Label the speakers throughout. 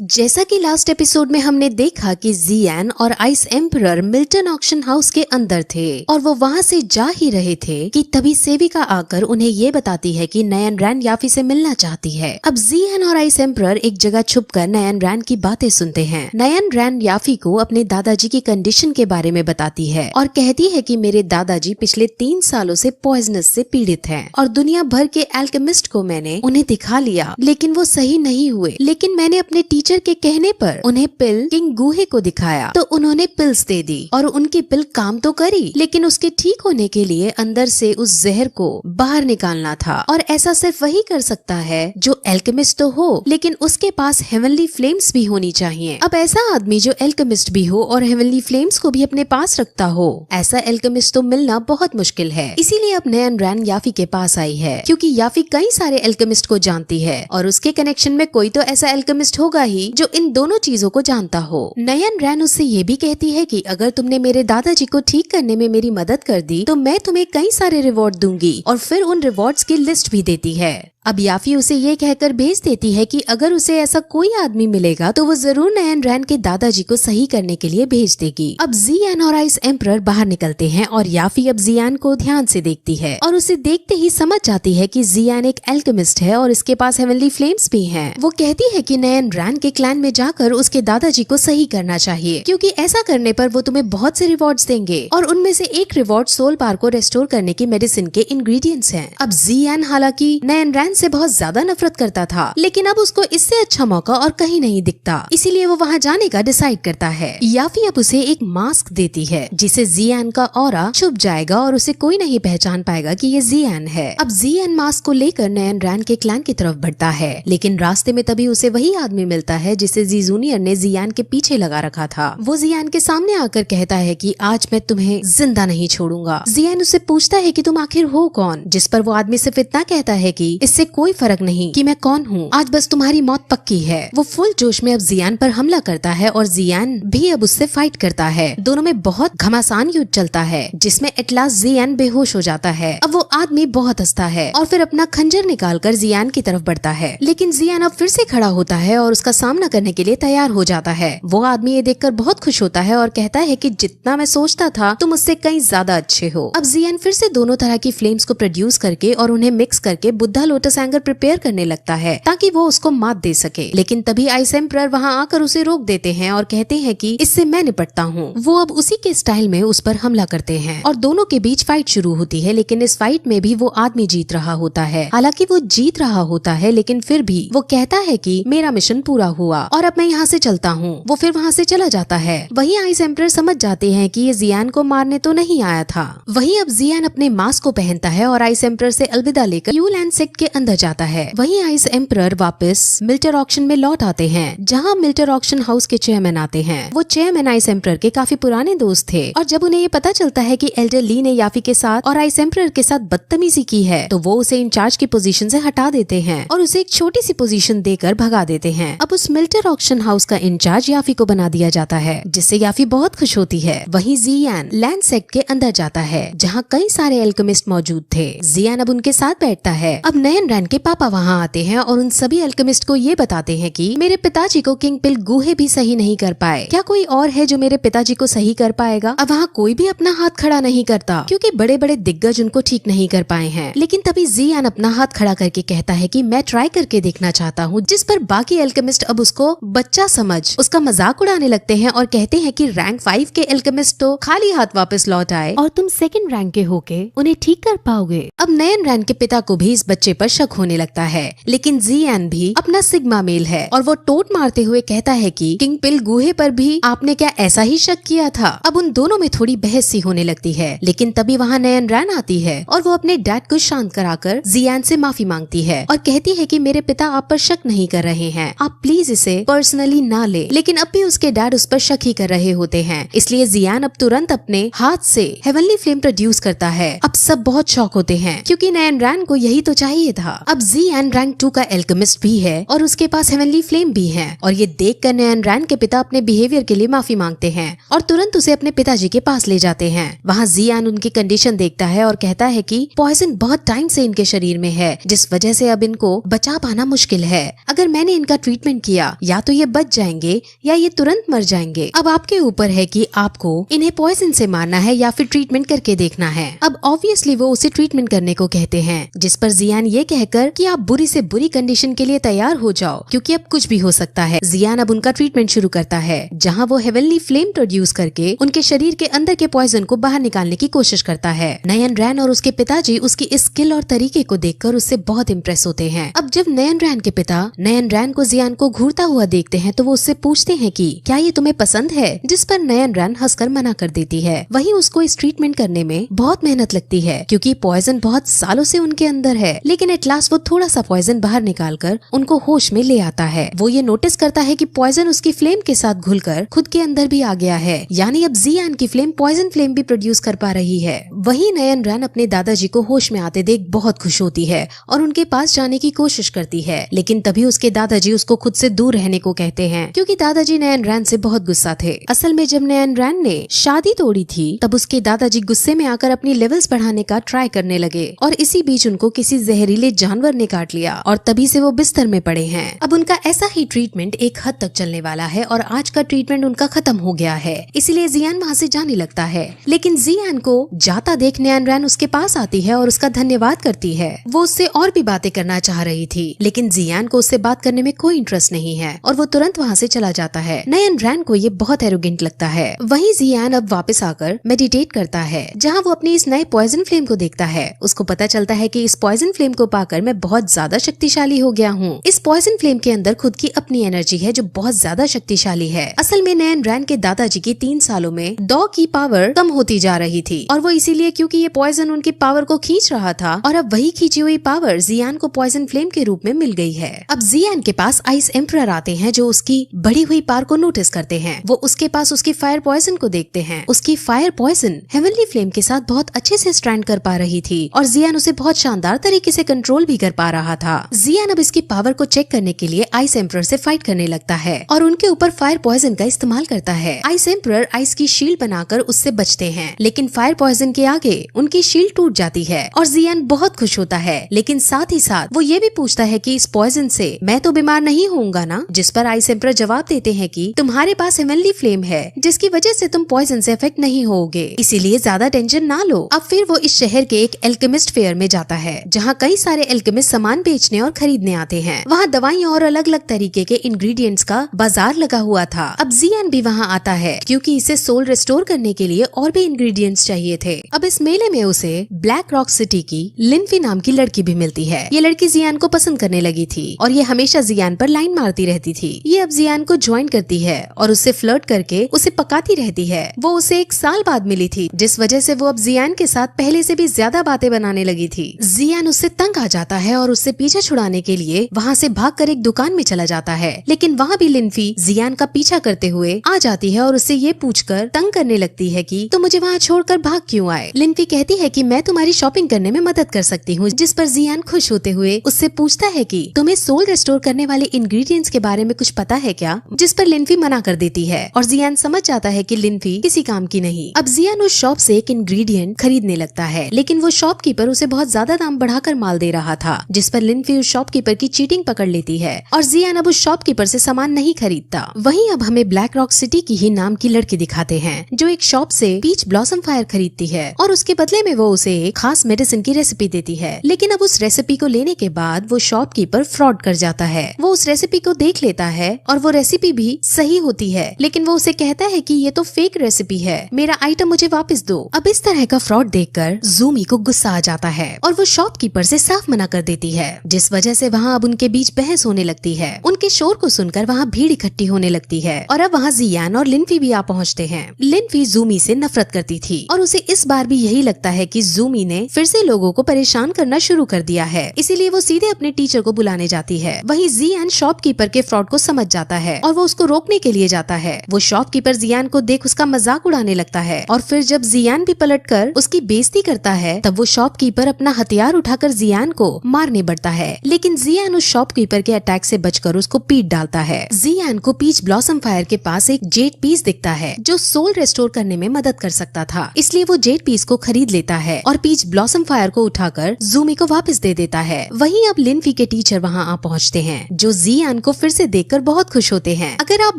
Speaker 1: जैसा कि last episode में हमने देखा कि जियान और ice emperor Milton auction house के अंदर थे और वो वहाँ से जा ही रहे थे कि तभी सेविका आकर उन्हें ये बताती है कि नयन रैन याफी से मिलना चाहती है। अब जियान और आइस एम्परर एक जगह छुपकर नयन रैन की बातें सुनते हैं। नयन रैन याफी को अपने दादाजी की कंडीशन के बारे में बताती है और कहती है कि मेरे दादाजी पिछले 3 सालों से पॉइजनस से पीड़ित हैं और दुनिया भर के एल्केमिस्ट को मैंने उन्हें दिखा लिया लेकिन वो सही नहीं हुए। लेकिन मैंने अपने टीचर के कहने पर उन्हें पिल किंग गुहे को दिखाया तो उन्होंने पिल्स दे दी और उनकी पिल काम तो करी, लेकिन उसके ठीक होने के लिए अंदर से उस जहर को बाहर निकालना था और ऐसा सिर्फ वही कर सकता है जो एल्केमिस्ट तो हो लेकिन उसके पास हेवनली फ्लेम्स भी होनी चाहिए। अब ऐसा आदमी जो एल्केमिस्ट भी हो और हेवनली फ्लेम्स को भी अपने पास रखता हो, ऐसा एल्केमिस्ट तो मिलना बहुत मुश्किल है। इसीलिए अब नयन रैन याफी के पास आई है क्योंकि याफी कई सारे एल्केमिस्ट को जानती है और उसके कनेक्शन में कोई तो ऐसा एल्केमिस्ट होगा ही जो इन दोनों चीजों को जानता हो। नयन रैन उससे ये भी कहती है कि अगर तुमने मेरे दादाजी को ठीक करने में मेरी मदद कर दी तो मैं तुम्हें कई सारे रिवॉर्ड दूंगी और फिर उन रिवॉर्ड्स की लिस्ट भी देती है। अब याफी उसे ये कहकर भेज देती है कि अगर उसे ऐसा कोई आदमी मिलेगा तो वो जरूर नयन रैन के दादाजी को सही करने के लिए भेज देगी। अब जियान और आइस एम्परर बाहर निकलते हैं और याफी अब जियान को ध्यान से देखती है और उसे देखते ही समझ जाती है कि जियान एक एल्केमिस्ट है और इसके पास हेवनली फ्लेम्स भी हैं। वो कहती है कि नयन रैन के क्लैन में जाकर उसके दादाजी को सही करना चाहिए क्योंकि ऐसा करने पर वो तुम्हें बहुत से रिवॉर्ड्स देंगे और उनमें से एक रिवॉर्ड सोल पावर को रेस्टोर करने की मेडिसिन के इंग्रेडिएंट्स हैं। अब जियान हालांकि नयन रैन से बहुत ज्यादा नफरत करता था लेकिन अब उसको इससे अच्छा मौका और कहीं नहीं दिखता, इसीलिए वो वहाँ जाने का डिसाइड करता है। याफी अब उसे एक मास्क देती है जिसे जियान का ऑरा छुप जाएगा और उसे कोई नहीं पहचान पाएगा कि ये जियान है। अब जियान मास्क को लेकर नयन रैन के क्लैन की तरफ बढ़ता है लेकिन रास्ते में तभी उसे वही आदमी मिलता है जिसे जी जूनियर ने जियान के पीछे लगा रखा था। वो जियान के सामने आकर कहता है कि आज मैं तुम्हें जिंदा नहीं छोड़ूंगा। जियान उससे पूछता है कि तुम आखिर हो कौन, जिस पर वो आदमी सिर्फ इतना कहता है कि इससे कोई फर्क नहीं कि मैं कौन हूँ, आज बस तुम्हारी मौत पक्की है। वो फुल जोश में अब जियान पर हमला करता है और जियान भी अब उससे फाइट करता है। दोनों में बहुत घमासान युद्ध चलता है जिसमें एटलास जियान बेहोश हो जाता है। अब वो आदमी बहुत हंसता है और फिर अपना खंजर निकालकर जियान की तरफ बढ़ता है लेकिन जियान अब फिर से खड़ा होता है और उसका सामना करने के लिए तैयार हो जाता है। वो आदमी ये देखकर बहुत खुश होता है और कहता है कि जितना मैं सोचता था तुम उससे कहीं ज्यादा अच्छे हो। अब जियान फिर से दोनों तरह की फ्लेम्स को प्रोड्यूस करके और उन्हें मिक्स करके बुद्धा लोटस एंगर प्रिपेयर करने लगता है ताकि वो उसको मात दे सके, लेकिन तभी आइस एम्परर वहाँ आकर उसे रोक देते हैं और कहते हैं कि इससे मैं निपटता हूँ। वो अब उसी के स्टाइल में उस पर हमला करते हैं और दोनों के बीच फाइट शुरू होती है लेकिन इस फाइट में भी वो आदमी जीत रहा होता है। हालांकि वो जीत रहा होता है लेकिन फिर भी वो कहता है कि मेरा मिशन पूरा हुआ और अब मैं यहाँ से चलता हूँ। वो फिर वहाँ से चला जाता है। वहीं आइस एम्परर समझ जाते हैं कि ये जियान को मारने तो नहीं आया था। वहीं अब जियान अपने मास्क को पहनता है और आइस एम्परर से अलविदा लेकर यू लैंड सेक्ट के अंदर जाता है। वहीं आइस एम्परर वापस मिल्टर ऑक्शन में लौट आते हैं जहाँ मिल्टर ऑक्शन हाउस के चेयरमैन आते हैं। वो चेयरमैन आइस एम्परर के काफी पुराने दोस्त थे और जब उन्हें ये पता चलता है कि एल्डर ली ने याफी के साथ और आइस एम्परर के साथ बदतमीजी की है तो वो उसे इंचार्ज की पोजीशन से हटा देते हैं और उसे एक छोटी सी पोजीशन देकर भगा देते हैं। अब उस मिल्टर ऑक्शन हाउस का इंचार्ज याफी को बना दिया जाता है जिससे याफी बहुत खुश होती है। वहीं जियान लैंड सेक्ट के अंदर जाता है जहाँ कई सारे एल्केमिस्ट मौजूद थे। जियान अब उनके साथ बैठता है। अब नयन रैन के पापा वहाँ आते हैं और उन सभी एल्केमिस्ट को ये बताते हैं कि मेरे पिताजी को किंग पिल गुहे भी सही नहीं कर पाए, क्या कोई और है जो मेरे पिताजी को सही कर पाएगा। अब वहाँ कोई भी अपना हाथ खड़ा नहीं करता क्योंकि बड़े बड़े दिग्गज उनको ठीक नहीं कर पाए हैं। लेकिन तभी जियान अपना हाथ खड़ा करके कहता है कि मैं ट्राई करके देखना चाहता हूँ, जिस पर बाकी एल्केमिस्ट अब उसको बच्चा समझ उसका मजाक उड़ाने लगते हैं और कहते हैं कि रैंक 5 के एल्केमिस्ट तो खाली हाथ वापस लौट आए और तुम सेकंड रैंक के होके उन्हें ठीक कर पाओगे। अब नयन रैन के पिता को भी इस बच्चे पर शक होने लगता है लेकिन जियान भी अपना सिग्मा मेल है और वो टोट मारते हुए कहता है कि किंग पिल गुहे पर भी आपने क्या ऐसा ही शक किया था। अब उन दोनों में थोड़ी बहस सी होने लगती है लेकिन तभी वहाँ नयन रैन आती है और वो अपने डैड को शांत कराकर जियान से माफी मांगती है और कहती है कि मेरे पिता आप पर शक नहीं कर रहे हैं, आप प्लीज इसे पर्सनली ना ले। लेकिन अब भी उसके डैड उस पर शक ही कर रहे होते हैं, इसलिए जियान अब तुरंत अपने हाथ से हेवनली फ्लेम प्रोड्यूस करता है। अब सब बहुत शॉक होते हैं क्योंकि नयन रैन को यही तो चाहिए था। था। अब जियान रैंक 2 का एल्केमिस्ट भी है और उसके पास हेवनली फ्लेम भी है। और ये देखकर नयन रैन के पिता अपने बिहेवियर के लिए माफी मांगते हैं और तुरंत उसे अपने पिताजी के पास ले जाते हैं। वहाँ जियान उनकी कंडीशन देखता है और कहता है कि पॉइजन बहुत टाइम से इनके शरीर में है, जिस वजह से अब इनको बचा पाना मुश्किल है। अगर मैंने इनका ट्रीटमेंट किया या तो ये बच जाएंगे या ये तुरंत मर जाएंगे। अब आपके ऊपर है कि आपको इन्हें पॉइजन से मारना है या फिर ट्रीटमेंट करके देखना है। अब ऑब्वियसली वो उसे ट्रीटमेंट करने को कहते हैं, जिस पर जियान ये कहकर कि आप बुरी से बुरी कंडीशन के लिए तैयार हो जाओ क्योंकि अब कुछ भी हो सकता है। जियान अब उनका ट्रीटमेंट शुरू करता है, जहाँ वो हेवनली फ्लेम प्रोड्यूस करके उनके शरीर के अंदर के पॉइजन को बाहर निकालने की कोशिश करता है। नयन रैन और उसके पिताजी उसकी इस स्किल और तरीके को देखकर उससे बहुत इम्प्रेस होते हैं। अब जब नयन रैन के पिता नयन रैन को जियान को घूरता हुआ देखते हैं तो वो उससे पूछते हैं कि क्या ये तुम्हें पसंद है, जिस पर नयन रैन हंसकर मना कर देती है। वहीं उसको इस ट्रीटमेंट करने में बहुत मेहनत लगती है क्योंकि पॉइजन बहुत सालों से उनके अंदर है, लेकिन एट लास्ट वो थोड़ा सा पॉइजन बाहर निकालकर उनको होश में ले आता है। वो ये नोटिस करता है कि पॉइजन उसकी फ्लेम के साथ घुलकर खुद के अंदर भी आ गया है, यानी अब जियान की फ्लेम पॉइजन फ्लेम भी प्रोड्यूस कर पा रही है। वहीं नयन रैन अपने दादाजी को होश में आते देख बहुत खुश होती है और उनके पास जाने की कोशिश करती है, लेकिन तभी उसके दादाजी उसको खुद से दूर रहने को कहते हैं क्योंकि दादाजी नयन रैन से बहुत गुस्सा थे। असल में जब नयन रैन ने शादी तोड़ी थी तब उसके दादाजी गुस्से में आकर अपनी लेवल्स बढ़ाने का ट्राई करने लगे और इसी बीच उनको किसी जहरीले जानवर ने काट लिया और तभी से वो बिस्तर में पड़े हैं। अब उनका ऐसा ही ट्रीटमेंट एक हद तक चलने वाला है और आज का ट्रीटमेंट उनका खत्म हो गया है, इसीलिए जियान वहाँ से जाने लगता है। लेकिन जियान को जाता देख नयन रैन उसके पास आती है और उसका धन्यवाद करती है। वो उससे और भी बातें करना चाह रही थी, लेकिन जियान को उससे बात करने में कोई इंटरेस्ट नहीं है और वो तुरंत वहाँ से चला जाता है। नयन रैन को ये बहुत एरोगेंट लगता है। वहीं जियान अब वापस आकर मेडिटेट करता है, जहाँ वो अपनी इस नए पॉइजन फ्लेम को देखता है। उसको पता चलता है कि इस पॉइजन फ्लेम को पाकर मैं बहुत ज्यादा शक्तिशाली हो गया हूँ। इस पॉइजन फ्लेम के अंदर खुद की अपनी एनर्जी है जो बहुत ज्यादा शक्तिशाली है। असल में नयन रैन के दादाजी की 3 सालों में डॉ की पावर कम होती जा रही थी और वो इसीलिए क्योंकि ये पॉइजन उनकी पावर को खींच रहा था और अब वही खींची हुई पावर जियान को पॉइजन फ्लेम के रूप में मिल गई है। अब जियान के पास आइस एम्परर आते हैं जो उसकी बढ़ी हुई पावर को नोटिस करते हैं। वो उसके पास उसकी फायर पॉइजन को देखते हैं। उसकी फायर पॉइजन हेवनली फ्लेम के साथ बहुत अच्छे से स्टैंड कर पा रही थी और जियान उसे बहुत शानदार तरीके से कंट्रोल भी कर पा रहा था। जियान अब इसकी पावर को चेक करने के लिए आइस एम्परर से फाइट करने लगता है और उनके ऊपर फायर पॉइजन का इस्तेमाल करता है। आइस एम्परर आइस की शील्ड बनाकर उससे बचते हैं, लेकिन फायर पॉइजन के आगे उनकी शील्ड टूट जाती है और जियान बहुत खुश होता है, लेकिन साथ ही साथ वो ये भी पूछता है कि इस पॉइजन से मैं तो बीमार नहीं होऊंगा ना, जिस पर आइस एम्परर जवाब देते हैं कि तुम्हारे पास हेवनली फ्लेम है जिसकी वजह से तुम पॉइजन से अफेक्ट नहीं होगे, इसीलिए ज्यादा टेंशन ना लो। अब फिर वो इस शहर के एक एल्केमिस्ट फेयर में जाता है जहाँ कई सारे एल्केमिस्ट सामान बेचने और खरीदने आते हैं। वहाँ दवाइयाँ और अलग अलग तरीके के इंग्रेडिएंट्स का बाजार लगा हुआ था। अब जियान भी वहाँ आता है क्योंकि इसे सोल रिस्टोर करने के लिए और भी इंग्रेडिएंट्स चाहिए थे। अब इस मेले में उसे ब्लैक रॉक सिटी की लिनफी नाम की लड़की भी मिलती है। ये लड़की जियान को पसंद करने लगी थी और ये हमेशा जियान पर लाइन मारती रहती थी। ये अब जियान को ज्वाइन करती है और उससे फ्लर्ट करके उसे पकाती रहती है। वो उसे 1 साल बाद मिली थी, जिस वजह से वो अब जियान के साथ पहले से भी ज्यादा बातें बनाने लगी थी। जियान उससे तंग आ जाता है और उससे पीछा छुड़ाने के लिए वहाँ से भागकर एक दुकान में चला जाता है, लेकिन वहाँ भी लिनफी जियान का पीछा करते हुए आ जाती है और उससे ये पूछकर तंग करने लगती है कि तुम मुझे वहाँ छोड़कर भाग क्यों आए। लिनफी कहती है कि मैं तुम्हारी शॉपिंग करने में मदद कर सकती हूँ, जिस पर जियान खुश होते हुए उससे पूछता है कि तुम्हें सोल रिस्टोर करने वाले इंग्रेडिएंट्स के बारे में कुछ पता है क्या, जिस पर लिनफी मना कर देती है और जियान समझ जाता है कि लिनफी किसी काम की नहीं। अब जियान उस शॉप से एक इंग्रेडिएंट खरीदने लगता है, लेकिन वो शॉपकीपर उसे बहुत ज्यादा दाम बढ़ाकर माल दे रहा था, जिस पर लिनफी उस शॉपकीपर की चीटिंग पकड़ लेती है और जियान अब उस शॉपकीपर से सामान नहीं खरीदता। वहीं अब हमें ब्लैक रॉक सिटी की ही नाम की लड़की दिखाते हैं जो एक शॉप से पीच ब्लॉसम फायर खरीदती है और उसके बदले में वो उसे एक खास मेडिसिन की रेसिपी देती है, लेकिन अब उस रेसिपी को लेने के बाद वो शॉपकीपर फ्रॉड कर जाता है। वो उस रेसिपी को देख लेता है और वो रेसिपी भी सही होती है, लेकिन वो उसे कहता है कि ये तो फेक रेसिपी है, मेरा आइटम मुझे वापस दो। अब इस तरह का फ्रॉड देखकर ज़ूमी को गुस्सा आ जाता है और वो शॉपकीपर से साफ मना कर देती है, जिस वजह से वहाँ अब उनके बीच बहस होने लगती है। उनके शोर को सुनकर वहाँ भीड़ इकट्ठी होने लगती है और अब वहाँ जियान और लिनफी भी आ पहुँचते हैं। लिनफी ज़ूमी से नफरत करती थी और उसे इस बार भी यही लगता है कि ज़ूमी ने फिर से लोगों को परेशान करना शुरू कर दिया है, इसीलिए वो सीधे अपने टीचर को बुलाने जाती है। वहीं जियान शॉपकीपर के फ्रॉड को समझ जाता है और वो उसको रोकने के लिए जाता है। वो शॉपकीपर जियान को देख उसका मजाक उड़ाने लगता है और फिर जब जियान भी पलटकर उसकी बेइज्जती करता है तब वो शॉपकीपर अपना हथियार उठाकर जियान जियान को मारने बढ़ता है, लेकिन जियान उस शॉपकीपर के अटैक से बचकर उसको पीट डालता है। जियान को पीच ब्लॉसम फायर के पास एक जेड पीस दिखता है जो सोल रेस्टोर करने में मदद कर सकता था, इसलिए वो जेड पीस को खरीद लेता है और पीच ब्लॉसम फायर को उठाकर जूमी को वापस दे देता है। वहीं अब लिनफी के टीचर वहाँ आ पहुँचते हैं, जो जियान को फिर से देखकर बहुत खुश होते हैं। अगर आप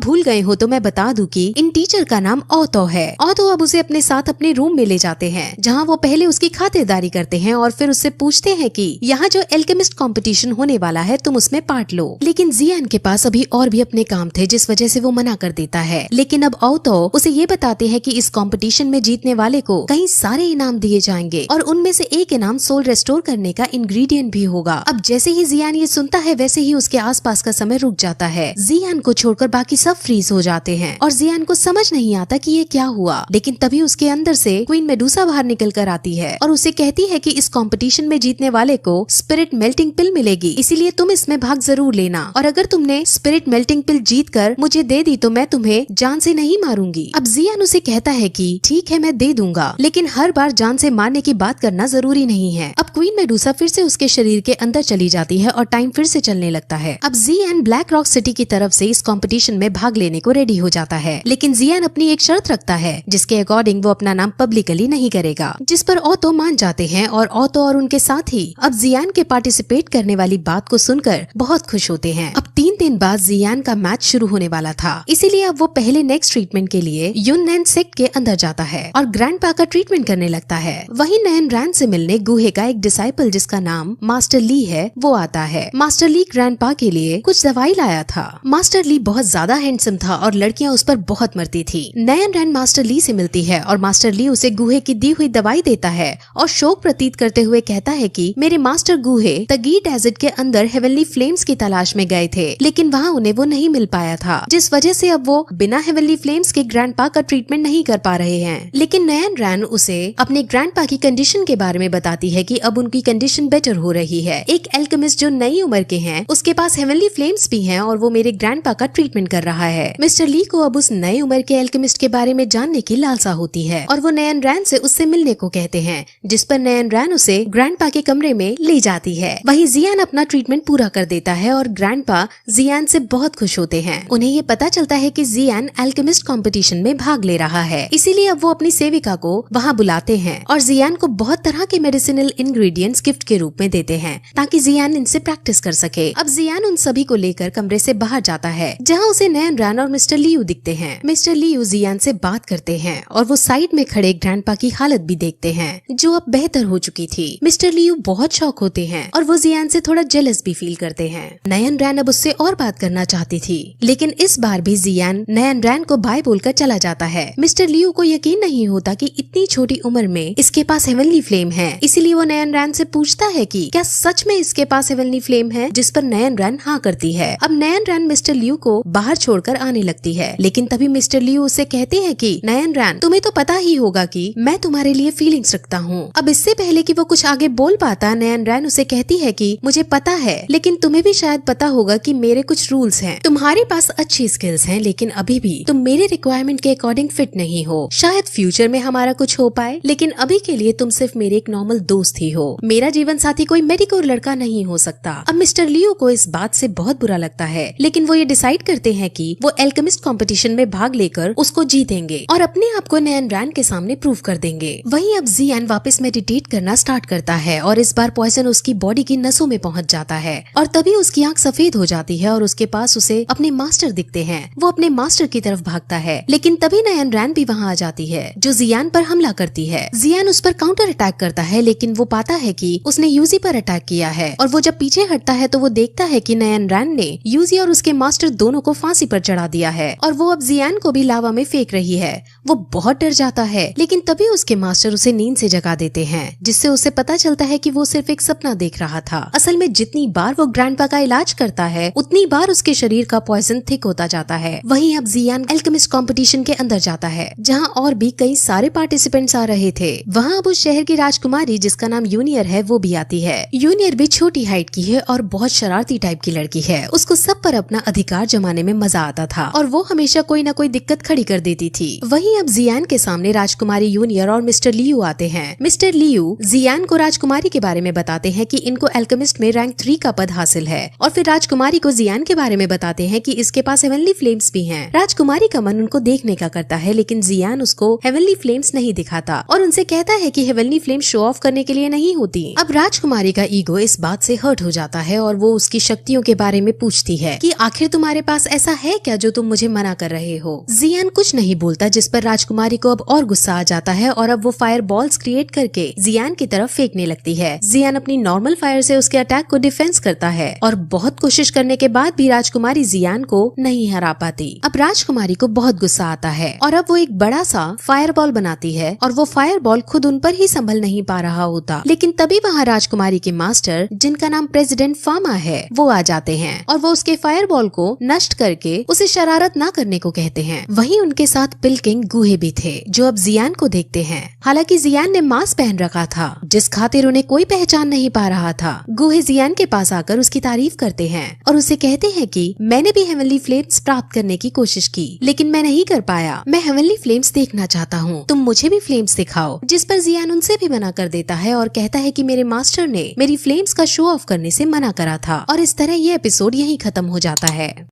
Speaker 1: भूल गए हो तो मैं बता दूं कि इन टीचर का नाम ओतो है। ओतो अब उसे अपने साथ अपने रूम में ले जाते हैं, जहाँ वो पहले उसकी खातिरदारी करते हैं और फिर उससे पूछते हैं कि यहाँ जो एल्केमिस्ट कंपटीशन होने वाला है तुम उसमें पार्ट लो। लेकिन जियान के पास अभी और भी अपने काम थे, जिस वजह से वो मना कर देता है। लेकिन अब ओतो उसे ये बताते हैं कि इस कंपटीशन में जीतने वाले को कई सारे इनाम दिए जाएंगे और उनमें से एक इनाम सोल रेस्टोर करने का इंग्रेडिएंट भी होगा। अब जैसे ही जियान ये सुनता है वैसे ही उसके आसपास का समय रुक जाता है। जियान को छोड़कर बाकी सब फ्रीज हो जाते हैं और जियान को समझ नहीं आता कि ये क्या हुआ। लेकिन तभी उसके अंदर से क्वीन मेडुसा बाहर निकल कर आती है और उसे कहती है कि इस कंपटीशन में जीतने वाले को स्पिरिट मेल्टिंग पिल मिलेगी, इसीलिए तुम इसमें भाग जरूर लेना। और अगर तुमने स्पिरिट मेल्टिंग पिल जीतकर मुझे दे दी तो मैं तुम्हें जान से नहीं मारूंगी। अब जियान उसे कहता है कि ठीक है मैं दे दूंगा, लेकिन हर बार जान से मारने की बात करना जरूरी नहीं है। अब क्वीन मेडुसा फिर से उसके शरीर के अंदर चली जाती है और टाइम फिर से चलने लगता है। अब जियान ब्लैक रॉक सिटी की तरफ से इस कंपटीशन में भाग लेने को रेडी हो जाता है, लेकिन जियान अपनी एक शर्त रखता है जिसके अकॉर्डिंग वो अपना नाम पब्लिकली नहीं करेगा, जिस पर ओतो मान जाते हैं और ओतो और उनके साथी अब जियान के पार्टिसिपेट करने वाली बात को सुनकर बहुत खुश होते हैं। अब 3 दिन बाद जियान का मैच शुरू होने वाला था, इसीलिए अब वो पहले नेक्स्ट ट्रीटमेंट के लिए यूननैन सेक्ट के अंदर जाता है और ग्रैंडपा का ट्रीटमेंट करने लगता है। वहीं नयन रैन से मिलने गुहे का एक डिसाइपल जिसका नाम मास्टर ली है वो आता है। मास्टर ली ग्रैंडपा के लिए कुछ दवाई लाया था। मास्टर ली बहुत ज्यादा हैंडसम था और लड़कियां उस पर बहुत मरती थी। नयन रैन मास्टर ली से मिलती है और मास्टर ली उसे गुहे की दी हुई दवाई देता है और शोक प्रतीत करते हुए कहता है कि मेरे मास्टर गुहे तगी डेजर्ट के अंदर हेवनली फ्लेम्स की तलाश में गए थे, लेकिन वहाँ उन्हें वो नहीं मिल पाया था, जिस वजह से अब वो बिना हेवनली फ्लेम्स के ग्रैंडपा का ट्रीटमेंट नहीं कर पा रहे हैं। लेकिन नयन रैन उसे अपने ग्रैंडपा की कंडीशन के बारे में बताती है कि अब उनकी कंडीशन बेटर हो रही है। एक एल्केमिस्ट जो नई उम्र के हैं उसके पास हेवनली फ्लेम्स भी हैं और वो मेरे ग्रैंडपा का ट्रीटमेंट कर रहा है। मिस्टर ली को अब उस नए उम्र के एल्केमिस्ट के बारे में जानने की लालसा होती है और वो नयन रैन से उससे मिलने को कहते हैं, जिस पर नयन रैन उसे ग्रैंडपा के कमरे में ले जाती है। वहीं जियान अपना ट्रीटमेंट पूरा कर देता है और ग्रैंडपा जियान से बहुत खुश होते हैं। उन्हें ये पता चलता है कि जियान एल्केमिस्ट कंपटीशन में भाग ले रहा है, इसीलिए अब वो अपनी सेविका को वहाँ बुलाते हैं और जियान को बहुत तरह के मेडिसिनल इंग्रेडिएंट्स गिफ्ट के रूप में देते हैं ताकि जियान इनसे प्रैक्टिस कर सके। अब जियान उन सभी को लेकर कमरे से बाहर जाता है, जहाँ उसे नयन रैन और मिस्टर लियू दिखते हैं। मिस्टर लियू जियान से बात करते हैं और वो साइड में खड़े ग्रैंडपा की हालत भी देखते हैं जो अब बेहतर हो चुकी थी। मिस्टर लियू बहुत शॉक होते हैं और वो जियान से थोड़ा जेलस भी फील करते हैं। नयन रैन अब उससे और बात करना चाहती थी, लेकिन इस बार भी जियान नयन रैन को बाय बोलकर चला जाता है। मिस्टर लियू को यकीन नहीं होता कि इतनी छोटी उम्र में इसके पास हेवनली फ्लेम है, इसीलिए वो नयन रैन से पूछता है कि क्या सच में इसके पास हेवनली फ्लेम है, जिस पर नयन रैन हाँ करती है। अब नयन रैन मिस्टर लियू को बाहर छोड़कर आने लगती है, लेकिन तभी मिस्टर लियू उससे कहते हैं कि नयन रैन तुम्हें तो पता ही होगा कि मैं तुम्हारे लिए फीलिंग्स रखता हूँ। अब इससे पहले कि वो कुछ आगे बोल पाता, नयन रैन उसे कहती है कि मुझे पता है, लेकिन तुम्हें भी शायद पता होगा कि मेरे कुछ रूल्स हैं। तुम्हारे पास अच्छी स्किल्स हैं, लेकिन अभी भी तुम मेरे रिक्वायरमेंट के अकॉर्डिंग फिट नहीं हो। शायद फ्यूचर में हमारा कुछ हो पाए, लेकिन अभी के लिए तुम सिर्फ मेरे एक नॉर्मल दोस्त ही हो। मेरा जीवन साथी कोई मेडिकोर लड़का नहीं हो सकता। अब मिस्टर लियू को इस बात से बहुत बुरा लगता है, लेकिन वो ये डिसाइड करते हैं कि वो एल्केमिस्ट कंपटीशन में भाग लेकर उसको जीतेंगे और अपने आप को नयन रैन के सामने प्रूव कर देंगे। वहीं अब जियान वापस मेडिटेट करना स्टार्ट करता है और इस बार पॉइजन उसकी बॉडी की नसों में पहुंच जाता है और तभी उसकी आंख सफेद हो जाती है और उसके पास उसे अपने मास्टर दिखते हैं। वो अपने मास्टर की तरफ भागता है, लेकिन तभी नयन रैन भी वहाँ आ जाती है जो जियान पर हमला करती है। जियान उस पर काउंटर अटैक करता है, लेकिन वो पाता है कि उसने यूजी पर अटैक किया है और वो जब पीछे हटता है तो वो देखता है कि नयन रैन ने यूजी और उसके मास्टर दोनों को फांसी पर चढ़ा दिया है और वो अब जियान को भी लावा में फेंक रही है। वो बहुत डर जाता है, लेकिन तभी उसके मास्टर उसे नींद से जगा देते हैं, जिससे उसे पता चलता है कि वो सिर्फ एक सपना देख रहा था। असल में जितनी बार वो ग्रैंडपा का इलाज करता है उतनी उतनी बार उसके शरीर का पॉइजन थिक होता जाता है। वहीं अब जियान एल्केमिस्ट कंपटीशन के अंदर जाता है, जहां और भी कई सारे पार्टिसिपेंट्स आ रहे थे। वहां अब उस शहर की राजकुमारी जिसका नाम यूनियर है वो भी आती है। यूनियर भी छोटी हाइट की है और बहुत शरारती टाइप की लड़की है। उसको सब पर अपना अधिकार जमाने में मजा आता था और वो हमेशा कोई न कोई दिक्कत खड़ी कर देती थी। वहीं अब जियान के सामने राजकुमारी यूनियर और मिस्टर लियू आते हैं। मिस्टर लियू जियान को राजकुमारी के बारे में बताते हैं कि इनको एल्केमिस्ट में रैंक 3 का पद हासिल है, और फिर राजकुमारी को जियान के बारे में बताते हैं कि इसके पास हेवनली फ्लेम्स भी हैं। राजकुमारी का मन उनको देखने का करता है, लेकिन जियान उसको हेवनली फ्लेम्स नहीं दिखाता और उनसे कहता है कि हेवनली फ्लेम शो ऑफ करने के लिए नहीं होती। अब राजकुमारी का ईगो इस बात से हर्ट हो जाता है और वो उसकी शक्तियों के बारे में पूछती है कि आखिर तुम्हारे पास ऐसा है क्या जो तुम मुझे मना कर रहे हो। जियान कुछ नहीं बोलता, जिस पर राजकुमारी को अब और गुस्सा आ जाता है और अब वो फायर बॉल्स क्रिएट करके जियान की तरफ फेंकने लगती है। जियान अपनी नॉर्मल फायर से उसके अटैक को डिफेंस करता है और बहुत कोशिश करने के बाद भी राजकुमारी जियान को नहीं हरा पाती। अब राजकुमारी को बहुत गुस्सा आता है और अब वो एक बड़ा सा फायर बॉल बनाती है और वो फायर बॉल खुद उन पर ही संभल नहीं पा रहा होता। लेकिन तभी वहाँ राजकुमारी के मास्टर, जिनका नाम प्रेसिडेंट फामा है, वो आ जाते हैं और वो उसके फायर बॉल को नष्ट करके उसे शरारत ना करने को कहते हैं। वहीं उनके साथ पिलकिंग गुहे भी थे, जो अब जियान को देखते हैं। हालांकि जियान ने मास्क पहन रखा था, जिस खातिर उन्हें कोई पहचान नहीं पा रहा था। गुहे जियान के पास आकर उसकी तारीफ करते हैं और उसे कहते हैं कि मैंने भी हेवनली फ्लेम्स प्राप्त करने की कोशिश की, लेकिन मैं नहीं कर पाया। मैं हेवनली फ्लेम्स देखना चाहता हूँ, तुम मुझे भी फ्लेम्स दिखाओ। जिस पर जियान उनसे भी मना कर देता है और कहता है कि मेरे मास्टर ने मेरी फ्लेम्स का शो ऑफ करने से मना करा था। और इस तरह ये एपिसोड यहीं खत्म हो जाता है।